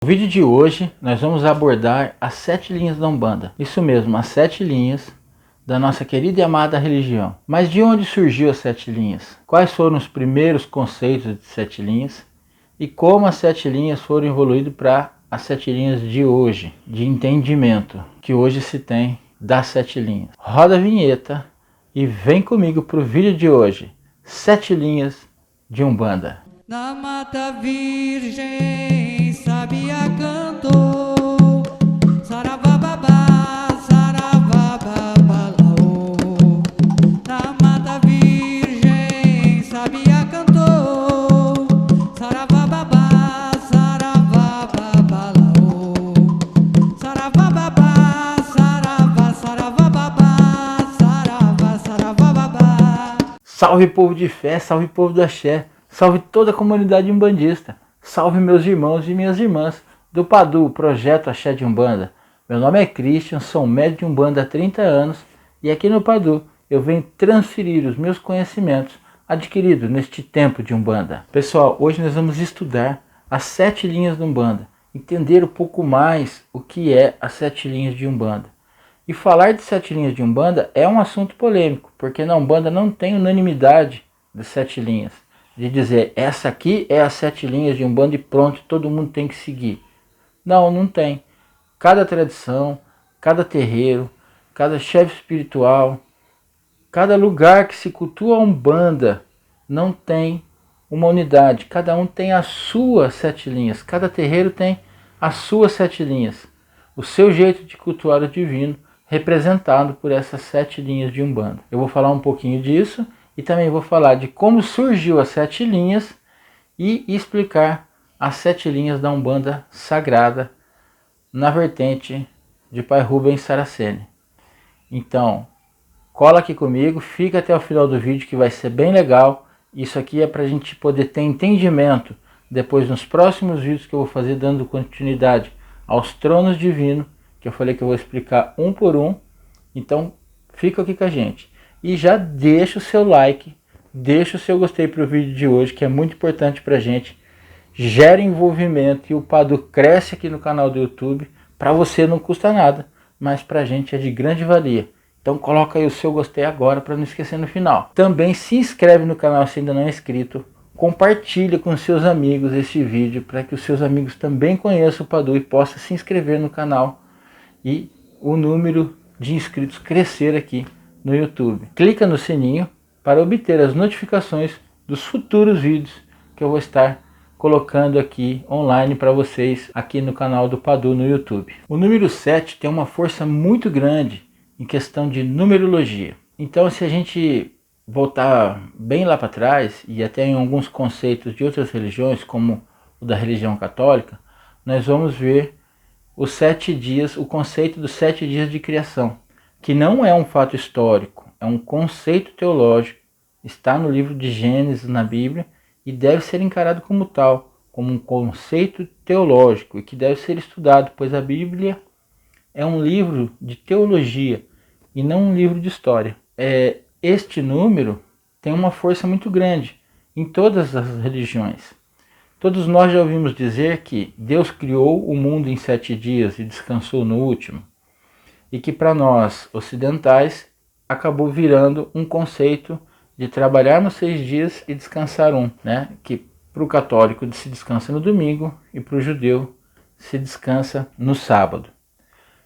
No vídeo de hoje nós vamos abordar as 7 linhas da Umbanda. Isso mesmo, as 7 linhas da nossa querida e amada religião. Mas de onde surgiu as 7 linhas? Quais foram os primeiros conceitos de 7 linhas? E como as 7 linhas foram evoluindo para as 7 linhas de hoje, de entendimento que hoje se tem das 7 linhas. Roda a vinheta e vem comigo para o vídeo de hoje. 7 linhas de Umbanda. Na Mata Virgem, Sabiá cantou, Saravababá, Saravababalaô. Na Mata Virgem, Sabiá cantou, Saravababá, Saravababalaô. Saravababá, Saravá, Saravababá, Saravá, Saravababá. Salve povo de fé, salve povo do axé. Salve toda a comunidade umbandista, salve meus irmãos e minhas irmãs do PADU, Projeto Axé de Umbanda. Meu nome é Christian, sou médium de Umbanda há 30 anos e aqui no PADU eu venho transferir os meus conhecimentos adquiridos neste tempo de Umbanda. Pessoal, hoje nós vamos estudar as 7 linhas de Umbanda, entender um pouco mais o que é as 7 linhas de Umbanda. E falar de 7 linhas de Umbanda é um assunto polêmico, porque na Umbanda não tem unanimidade das 7 linhas. De dizer, essa aqui é as 7 linhas de Umbanda e pronto, todo mundo tem que seguir. Não, não tem. Cada tradição, cada terreiro, cada chefe espiritual, cada lugar que se cultua a Umbanda não tem uma unidade. Cada um tem as suas 7 linhas. Cada terreiro tem as suas 7 linhas. O seu jeito de cultuar o divino representado por essas 7 linhas de Umbanda. Eu vou falar um pouquinho disso. E também vou falar de como surgiu as 7 linhas e explicar as 7 linhas da Umbanda Sagrada na vertente de Pai Rubens Saraceni. Então, cola aqui comigo, fica até o final do vídeo que vai ser bem legal. Isso aqui é para a gente poder ter entendimento depois nos próximos vídeos que eu vou fazer dando continuidade aos tronos divinos, que eu falei que eu vou explicar um por um. Então, fica aqui com a gente. E já deixa o seu like, deixa o seu gostei para o vídeo de hoje, que é muito importante para a gente. Gera envolvimento e o PADU cresce aqui no canal do YouTube. Para você não custa nada, mas para a gente é de grande valia. Então coloca aí o seu gostei agora para não esquecer no final. Também se inscreve no canal se ainda não é inscrito. Compartilha com seus amigos esse vídeo para que os seus amigos também conheçam o PADU e possam se inscrever no canal. E o número de inscritos crescer aqui no YouTube. Clica no sininho para obter as notificações dos futuros vídeos que eu vou estar colocando aqui online para vocês aqui no canal do PADU no YouTube. O número 7 tem uma força muito grande em questão de numerologia. Então, se a gente voltar bem lá para trás e até em alguns conceitos de outras religiões, como o da religião católica, nós vamos ver os 7 dias, o conceito dos 7 dias de criação, que não é um fato histórico, é um conceito teológico, está no livro de Gênesis na Bíblia e deve ser encarado como tal, como um conceito teológico e que deve ser estudado, pois a Bíblia é um livro de teologia e não um livro de história. Este número tem uma força muito grande em todas as religiões. Todos nós já ouvimos dizer que Deus criou o mundo em 7 dias e descansou no último. E que para nós ocidentais acabou virando um conceito de trabalharmos 6 dias e descansar um, né? Que para o católico se descansa no domingo e para o judeu se descansa no sábado.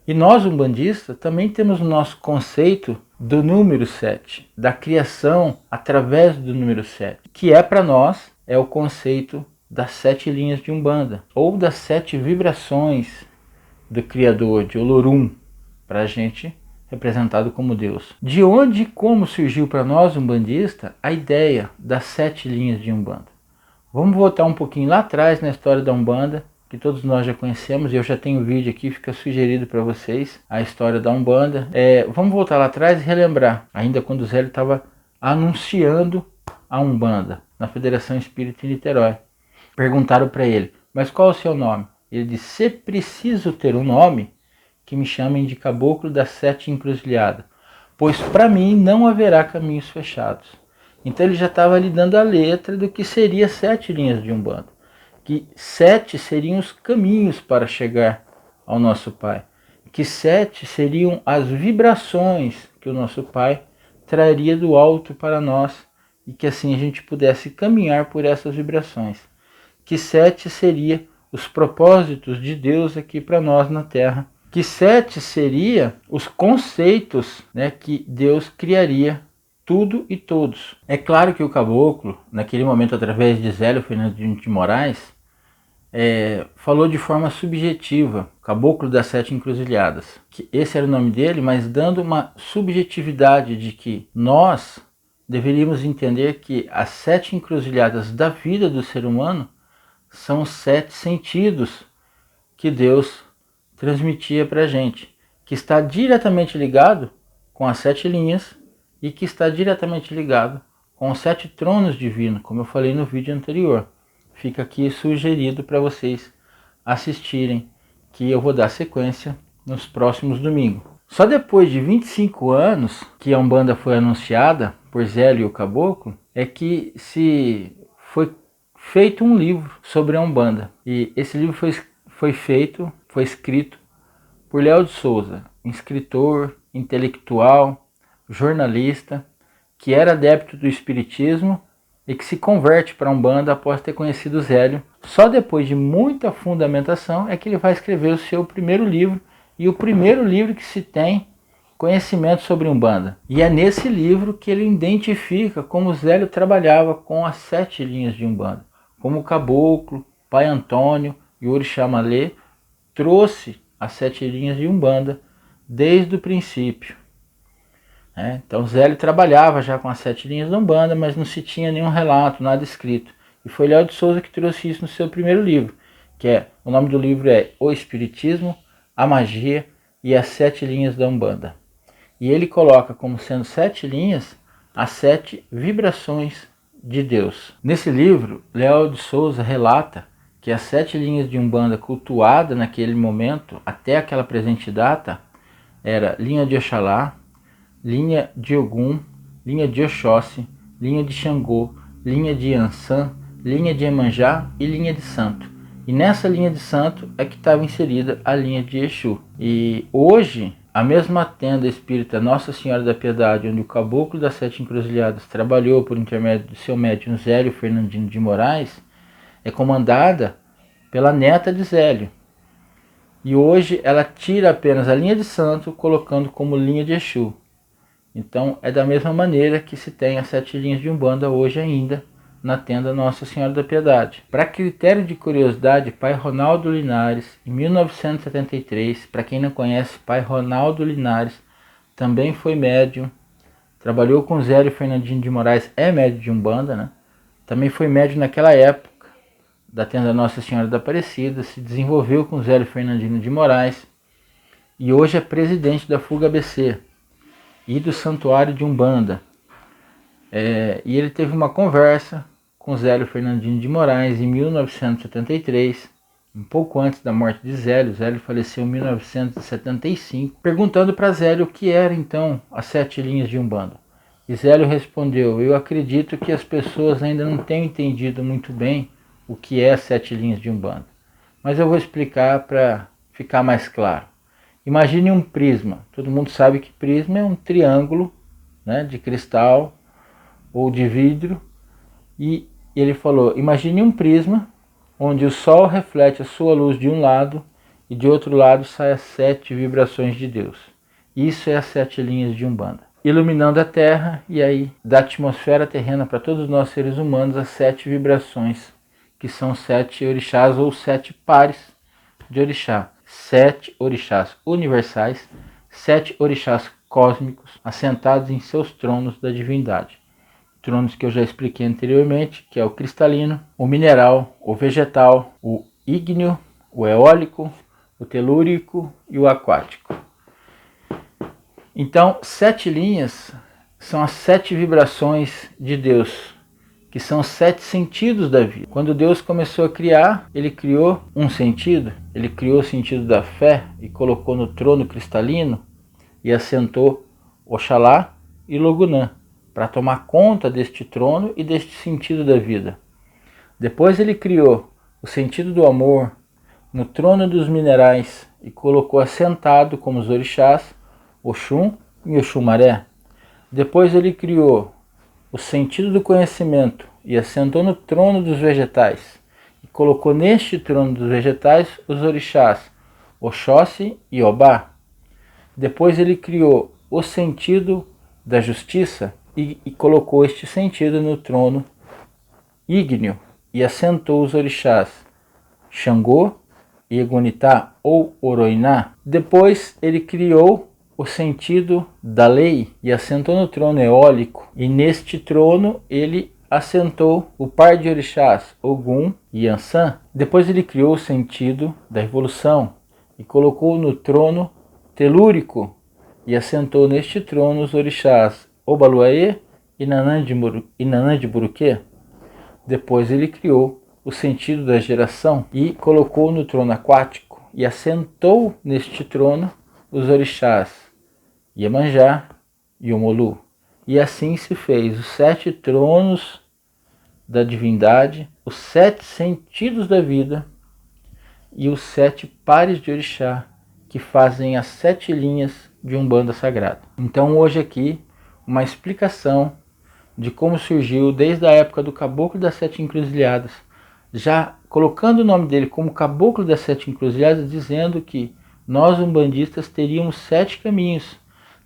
E nós, umbandistas, também temos o nosso conceito do número 7, da criação através do número 7, que é para nós é o conceito das 7 linhas de Umbanda, ou das 7 vibrações do Criador, de Olorum, para a gente representado como Deus. De onde e como surgiu para nós, umbandista, a ideia das 7 linhas de Umbanda? Vamos voltar um pouquinho lá atrás na história da Umbanda, que todos nós já conhecemos, e eu já tenho um vídeo aqui, fica sugerido para vocês, a história da Umbanda. Vamos voltar lá atrás e relembrar, ainda quando o Zé estava anunciando a Umbanda, na Federação Espírita em Niterói. Perguntaram para ele, mas qual é o seu nome? Ele disse, se preciso ter um nome, que me chamem de caboclo das 7 encruzilhadas, pois para mim não haverá caminhos fechados. Então ele já estava ali dando a letra do que seria 7 linhas de Umbanda. que 7 seriam os caminhos para chegar ao nosso Pai, que 7 seriam as vibrações que o nosso Pai traria do alto para nós e que assim a gente pudesse caminhar por essas vibrações, que 7 seria os propósitos de Deus aqui para nós na Terra, que 7 seria os conceitos, né, que Deus criaria tudo e todos. É claro que o caboclo, naquele momento, através de Zélio Fernandinho de Moraes, falou de forma subjetiva, Caboclo das 7 Encruzilhadas, que esse era o nome dele, mas dando uma subjetividade de que nós deveríamos entender que as 7 encruzilhadas da vida do ser humano são os 7 sentidos que Deus transmitia para a gente, que está diretamente ligado com as 7 linhas e que está diretamente ligado com os 7 tronos divinos, como eu falei no vídeo anterior. Fica aqui sugerido para vocês assistirem, que eu vou dar sequência nos próximos domingos. Só depois de 25 anos que a Umbanda foi anunciada por Zélio e o Caboclo, é que se foi feito um livro sobre a Umbanda. E esse livro foi escrito por Léo de Souza, escritor, intelectual, jornalista, que era adepto do espiritismo e que se converte para a Umbanda após ter conhecido Zélio. Só depois de muita fundamentação é que ele vai escrever o seu primeiro livro, e o primeiro livro que se tem conhecimento sobre Umbanda. E é nesse livro que ele identifica como Zélio trabalhava com as 7 linhas de Umbanda, como o Caboclo, Pai Antônio e o Orixá Malê trouxe as 7 linhas de Umbanda desde o princípio. Então Zélio trabalhava já com as 7 linhas da Umbanda, mas não se tinha nenhum relato, nada escrito. E foi Léo de Souza que trouxe isso no seu primeiro livro, o nome do livro é O Espiritismo, a Magia e as 7 linhas da Umbanda. E ele coloca como sendo 7 linhas as 7 vibrações de Deus. Nesse livro, Léo de Souza relata que as 7 linhas de Umbanda cultuada naquele momento, até aquela presente data, era linha de Oxalá, linha de Ogum, linha de Oxóssi, linha de Xangô, linha de Iansã, linha de Emanjá e linha de Santo. E nessa linha de Santo é que estava inserida a linha de Exu. E hoje, a mesma tenda espírita Nossa Senhora da Piedade, onde o Caboclo das 7 Encruzilhadas trabalhou por intermédio do seu médium Zélio Fernandinho de Moraes, é comandada pela neta de Zélio. E hoje ela tira apenas a linha de Santo, colocando como linha de Exu. Então é da mesma maneira que se tem as 7 linhas de Umbanda hoje ainda na tenda Nossa Senhora da Piedade. Para critério de curiosidade, Pai Ronaldo Linares, em 1973, para quem não conhece, Pai Ronaldo Linares também foi médium, trabalhou com Zélio Fernandinho de Moraes, é médium de Umbanda, né? Também foi médium naquela época da tenda Nossa Senhora da Aparecida, se desenvolveu com Zélio Fernandinho de Moraes e hoje é presidente da Fuga ABC e do Santuário de Umbanda. E ele teve uma conversa com Zélio Fernandinho de Moraes em 1973, um pouco antes da morte de Zélio. Zélio faleceu em 1975, perguntando para Zélio o que era então as 7 linhas de Umbanda. E Zélio respondeu: eu acredito que as pessoas ainda não tenham entendido muito bem o que é as 7 linhas de Umbanda, mas eu vou explicar para ficar mais claro. Imagine um prisma. Todo mundo sabe que prisma é um triângulo, né, de cristal ou de vidro. E ele falou, imagine um prisma onde o sol reflete a sua luz de um lado e de outro lado sai as 7 vibrações de Deus. Isso é as 7 linhas de Umbanda, iluminando a Terra e aí da atmosfera terrena para todos nós seres humanos as 7 vibrações, que são 7 orixás ou 7 pares de orixá. 7 orixás universais, 7 orixás cósmicos assentados em seus tronos da divindade. Tronos que eu já expliquei anteriormente, que é o cristalino, o mineral, o vegetal, o ígneo, o eólico, o telúrico e o aquático. Então, 7 linhas são as 7 vibrações de Deus, que são os 7 sentidos da vida. Quando Deus começou a criar, ele criou um sentido, ele criou o sentido da fé e colocou no trono cristalino e assentou Oxalá e Logunã para tomar conta deste trono e deste sentido da vida. Depois ele criou o sentido do amor no trono dos minerais e colocou assentado como os orixás, Oxum e Oxumaré. Depois ele criou o sentido do conhecimento e assentou no trono dos vegetais e colocou neste trono dos vegetais os orixás, Oxóssi e Obá. Depois ele criou o sentido da justiça e colocou este sentido no trono ígneo e assentou os orixás, Xangô e Egunitá ou Oroiná. Depois ele criou o sentido da lei e assentou no trono eólico, e neste trono ele assentou o par de orixás, Ogum e Ansan. Depois ele criou o sentido da evolução e colocou no trono telúrico e assentou neste trono os orixás Obaluaê e Nanã de Buruquê. Depois ele criou o sentido da geração e colocou no trono aquático e assentou neste trono os orixás Iemanjá e Omolu. E assim se fez os 7 tronos da divindade, os 7 sentidos da vida e os 7 pares de orixá que fazem as 7 linhas de Umbanda Sagrada. Então hoje aqui uma explicação de como surgiu desde a época do Caboclo das 7 Encruzilhadas, já colocando o nome dele como Caboclo das 7 Encruzilhadas, dizendo que nós umbandistas teríamos 7 caminhos,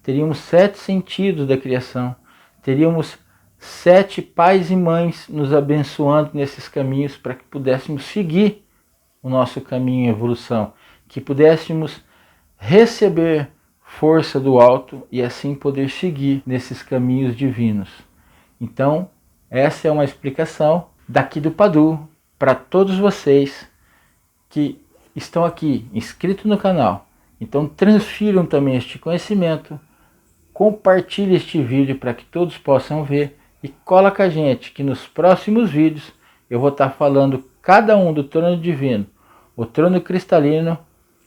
teríamos 7 sentidos da criação, teríamos 7 pais e mães nos abençoando nesses caminhos para que pudéssemos seguir o nosso caminho em evolução, que pudéssemos receber força do alto e assim poder seguir nesses caminhos divinos. Então, essa é uma explicação daqui do Padu para todos vocês que estão aqui inscritos no canal. Então, transfiram também este conhecimento, compartilhe este vídeo para que todos possam ver e cola com a gente que nos próximos vídeos eu vou estar falando cada um do trono divino. O trono cristalino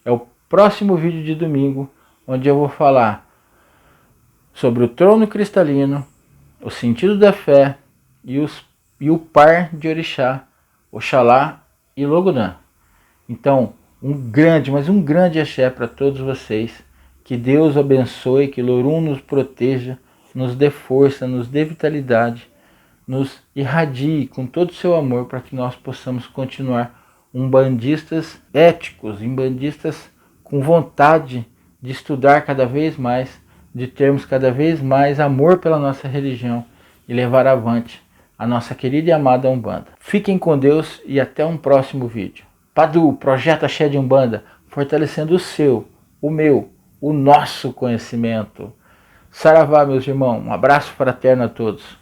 é o próximo vídeo de domingo, onde eu vou falar sobre o trono cristalino, o sentido da fé e o par de orixá, Oxalá e Logunã. Então, mas um grande axé para todos vocês. Que Deus abençoe, que Lorum nos proteja, nos dê força, nos dê vitalidade, nos irradie com todo o seu amor para que nós possamos continuar umbandistas éticos, umbandistas com vontade de estudar cada vez mais, de termos cada vez mais amor pela nossa religião e levar avante a nossa querida e amada Umbanda. Fiquem com Deus e até um próximo vídeo. Padu, Projeto Axé de Umbanda, fortalecendo o seu, o meu, o nosso conhecimento. Saravá, meus irmãos, um abraço fraterno a todos.